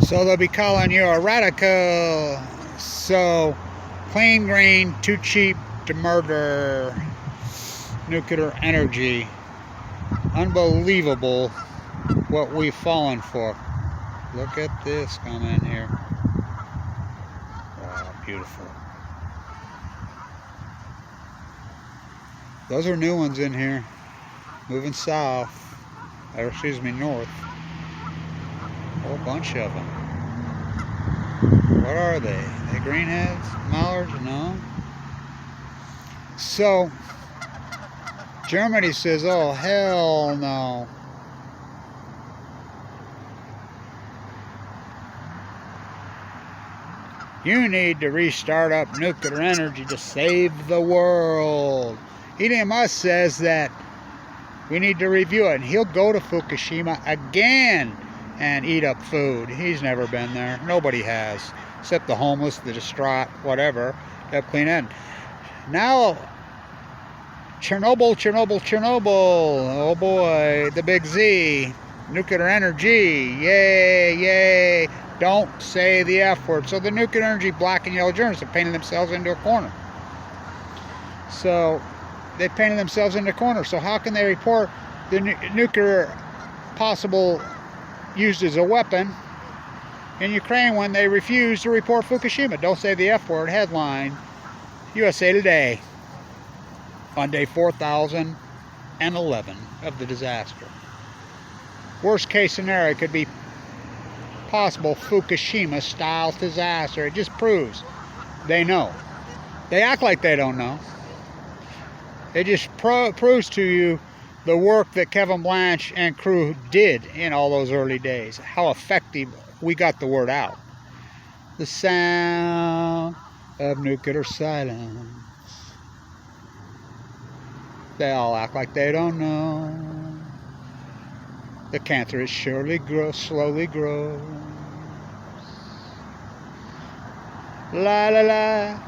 So they'll be calling you a radical. So, plain grain, too cheap to murder. Nuclear energy. Unbelievable what we've fallen for. Look at this comment here. Wow, beautiful. Those are new ones in here. Moving south. Or excuse me, north. A whole bunch of them. What are they? Are they greenheads? Mallards? No. So, Germany says, oh, hell no. You need to restart up nuclear energy to save the world. IDES says that we need to review it, and he'll go to Fukushima again and eat up food. He's never been there. Nobody has, except the homeless, the distraught, whatever. They have clean end. Now, Chernobyl, Chernobyl, Chernobyl. Oh boy, the big Z. Nuclear energy. Yay, yay. Don't say the F word. So the nuclear energy black and yellow journalists have painted themselves into a corner. So they painted themselves into a corner. So how can they report the nuclear possible used as a weapon in Ukraine when they refuse to report Fukushima? Don't say the F word. Headline, USA Today, on day 4011 of the disaster. Worst case scenario could be possible Fukushima style disaster. It just proves they know. They act like they don't know. It just proves to you the work that Kevin Blanche and crew did in all those early days. How effective we got the word out. The sound of nuclear silence. They all act like they don't know. The cancer is surely grows, slowly grows. La la la,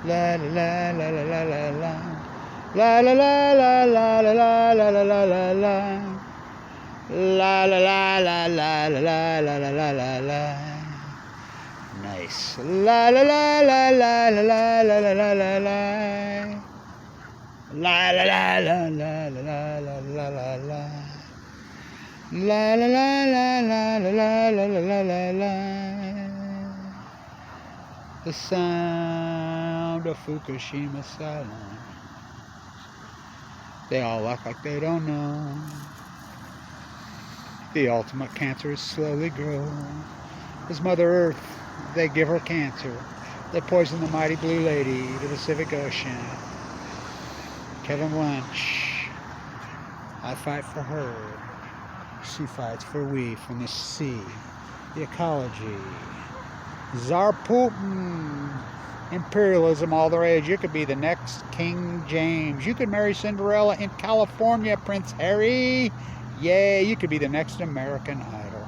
la la la la la la la. La la la la la la la la la la la la. La la la la la la la la la la la. Nice. La la la la la la la la la la la la. La la la la la la la la la la. La la la la la la la la la la la. The sound of Fukushima silence. They all act like they don't know. The ultimate cancer is slowly growing. As Mother Earth, they give her cancer. They poison the mighty blue lady, the Pacific Ocean. Kevin Blanche, I fight for her. She fights for we from the sea, the ecology. Tsar Putin, imperialism all the rage. You could be the next King James. You could marry Cinderella in California, Prince Harry. Yay, you could be the next American Idol.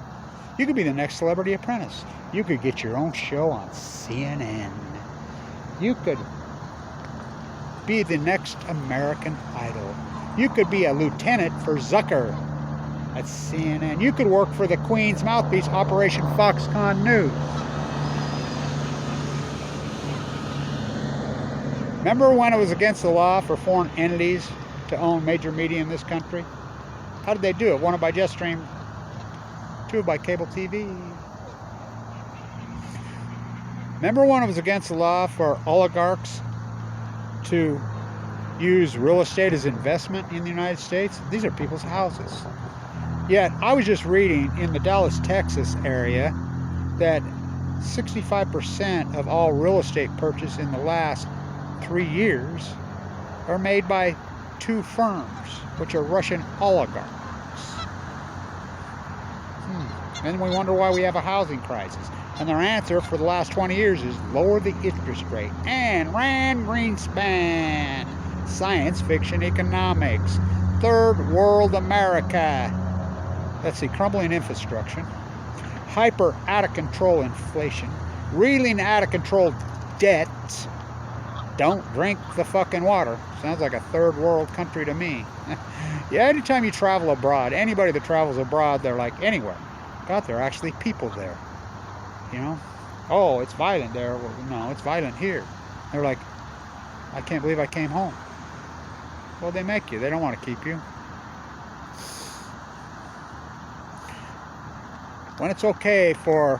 You could be the next Celebrity Apprentice. You could get your own show on CNN. You could be the next American Idol. You could be a lieutenant for Zucker at CNN. You could work for the Queen's mouthpiece, Operation Foxconn News. Remember when it was against the law for foreign entities to own major media in this country? How did they do it? One by Jetstream, two by cable TV. Remember when it was against the law for oligarchs to use real estate as investment in the United States? These are people's houses. Yet, I was just reading in the Dallas, Texas area that 65% of all real estate purchased in the last 3 years are made by two firms, which are Russian oligarchs. And we wonder why we have a housing crisis. And their answer for the last 20 years is lower the interest rate. And Rand Greenspan, science fiction economics, third world America. Let's see, crumbling infrastructure, hyper out of control inflation, reeling out of control debt, don't drink the fucking water. Sounds like a third world country to me. Yeah, anytime you travel abroad, anybody that travels abroad, they're like, anywhere. God, there are actually people there. You know? Oh, it's violent there. Well, no, it's violent here. They're like, I can't believe I came home. Well, they make you. They don't want to keep you. When it's okay for,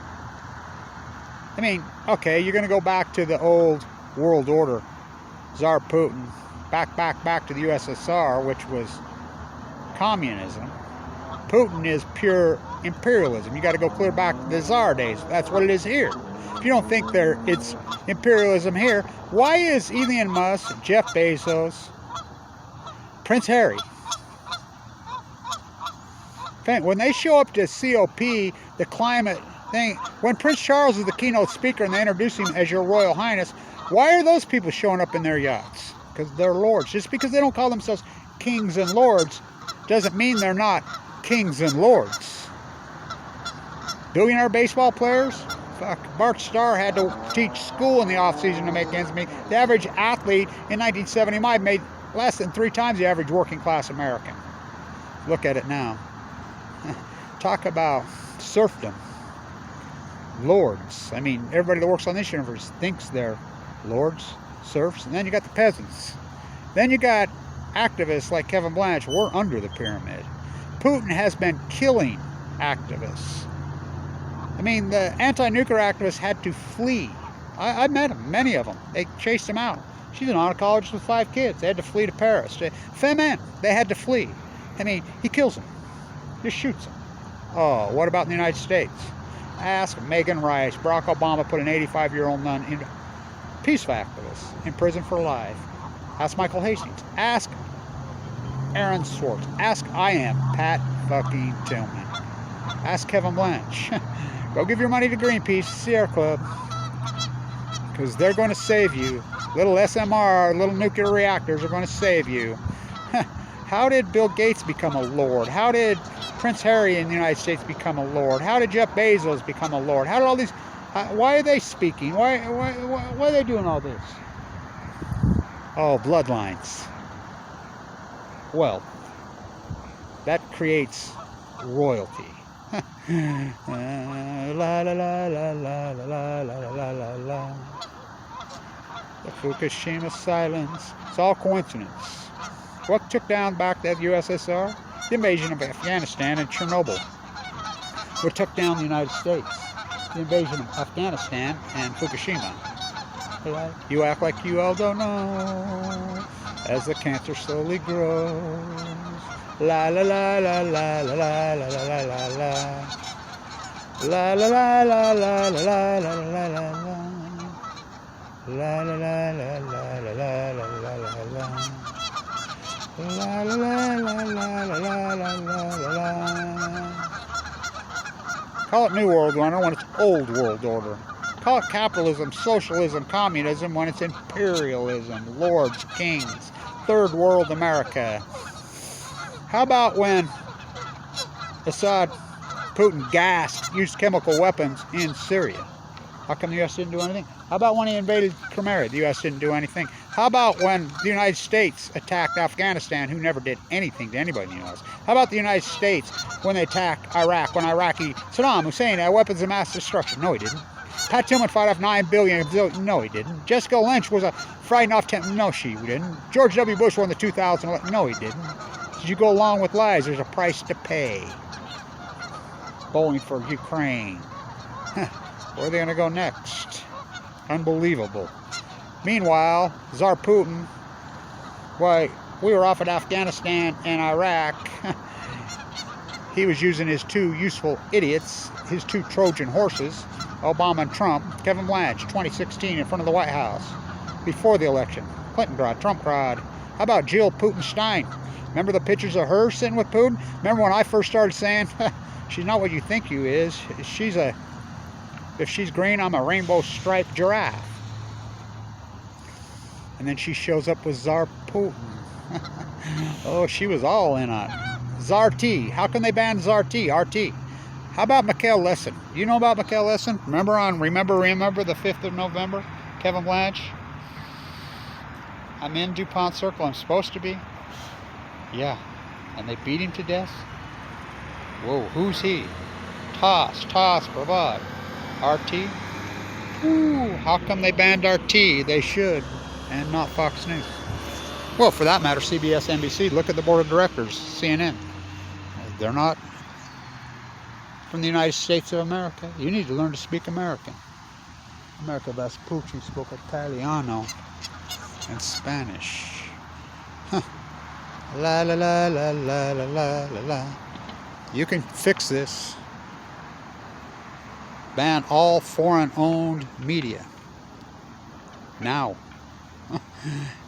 I mean, okay, you're going to go back to the old world order, Tsar Putin, back to the USSR, which was communism. Putin is pure imperialism. You got to go clear back to the Tsar days. That's what it is here. If you don't think it's imperialism here, why is Elon Musk, Jeff Bezos, Prince Harry, when they show up to COP, the climate thing, when Prince Charles is the keynote speaker and they introduce him as Your Royal Highness, why are those people showing up in their yachts? Because they're lords. Just because they don't call themselves kings and lords doesn't mean they're not kings and lords. Billionaire baseball players? Fuck. Bart Starr had to teach school in the off-season to make ends meet. The average athlete in 1975 made less than 3 times the average working-class American. Look at it now. Talk about serfdom. Lords. I mean, everybody that works on this universe thinks they're lords, serfs, and then you got the peasants. Then you got activists like Kevin Blanche. We're under the pyramid. Putin has been killing activists. I mean, the anti-nuclear activists had to flee. I met them, many of them. They chased them out. She's an oncologist with 5 kids. They had to flee to Paris. Femen, they had to flee. I mean, he kills them. Just shoots them. Oh, what about in the United States? Ask Megan Rice. Barack Obama put an 85-year-old nun, in peaceful activist, in prison for life. Ask Michael Hastings. Ask Aaron Swartz. Ask I am Pat fucking Tillman. Ask Kevin Blanche. Go give your money to Greenpeace, Sierra Club, because they're going to save you. Little SMR, little nuclear reactors are going to save you. How did Bill Gates become a lord? How did Prince Harry in the United States become a lord? How did Jeff Bezos become a lord? How did all these... why are they speaking? Why are they doing all this? Oh, bloodlines. Wealth. That creates royalty. La la la la la la la la la la la. The Fukushima silence. It's all coincidence. What took down back that USSR? The invasion of Afghanistan and Chernobyl. What took down the United States? The invasion of Afghanistan and Fukushima. You act like you all don't know as the cancer slowly grows. La la la la la la la la la la la. La la la la la la la la la la. La la la la la la la la la la. La la la la la la la la la. Call it New World Order when it's Old World Order. Call it capitalism, socialism, communism when it's imperialism, lords, kings, third world America. How about when Assad, Putin gassed, used chemical weapons in Syria? How come the U.S. didn't do anything? How about when he invaded Crimea? The U.S. didn't do anything. How about when the United States attacked Afghanistan, who never did anything to anybody in the U.S.? How about the United States when they attacked Iraq, when Saddam Hussein had weapons of mass destruction? No, he didn't. Pat Tillman fought off 9 billion. No, he didn't. Jessica Lynch was a frightened off 10. No, she didn't. George W. Bush won the 2011. No, he didn't. Did you go along with lies? There's a price to pay. Bowling for Ukraine. Where are they going to go next? Unbelievable. Meanwhile, Tsar Putin, why, we were off at Afghanistan and Iraq. He was using his 2 useful idiots, his 2 Trojan horses, Obama and Trump. Kevin Blanche, 2016, in front of the White House. Before the election. Clinton cried, Trump cried. How about Jill Putin-Stein? Remember the pictures of her sitting with Putin? Remember when I first started saying, she's not what you think you is. If she's green, I'm a rainbow-striped giraffe. And then she shows up with Tsar Putin. Oh, she was all in on it. Tsar T. How can they ban Tsar T? RT. How about Mikhail Lessin? You know about Mikhail Lessin? Remember the 5th of November? Kevin Blanche? I'm in DuPont Circle. I'm supposed to be. Yeah. And they beat him to death? Whoa, who's he? Toss, Bravad. RT? Ooh, how come they banned RT? They should. And not Fox News. Well, for that matter, CBS, NBC. Look at the board of directors. CNN. They're not from the United States of America. You need to learn to speak American. America Vespucci spoke Italiano and Spanish. Huh. La la la la la la la la la. You can fix this. Ban all foreign-owned media. Now.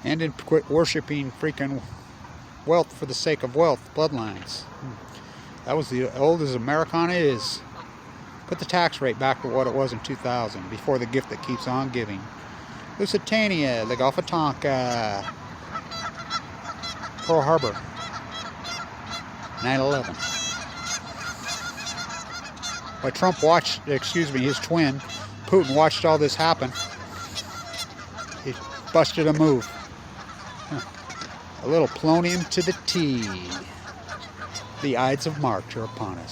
And then quit worshiping freaking wealth for the sake of wealth. Bloodlines. That was the old as Americana is. Put the tax rate back to what it was in 2000, before the gift that keeps on giving. Lusitania, the Gulf of Tonkin, Pearl Harbor, 9/11. While Trump watched, his twin, Putin watched all this happen. He busted a move. A little polonium to the T. The Ides of March are upon us.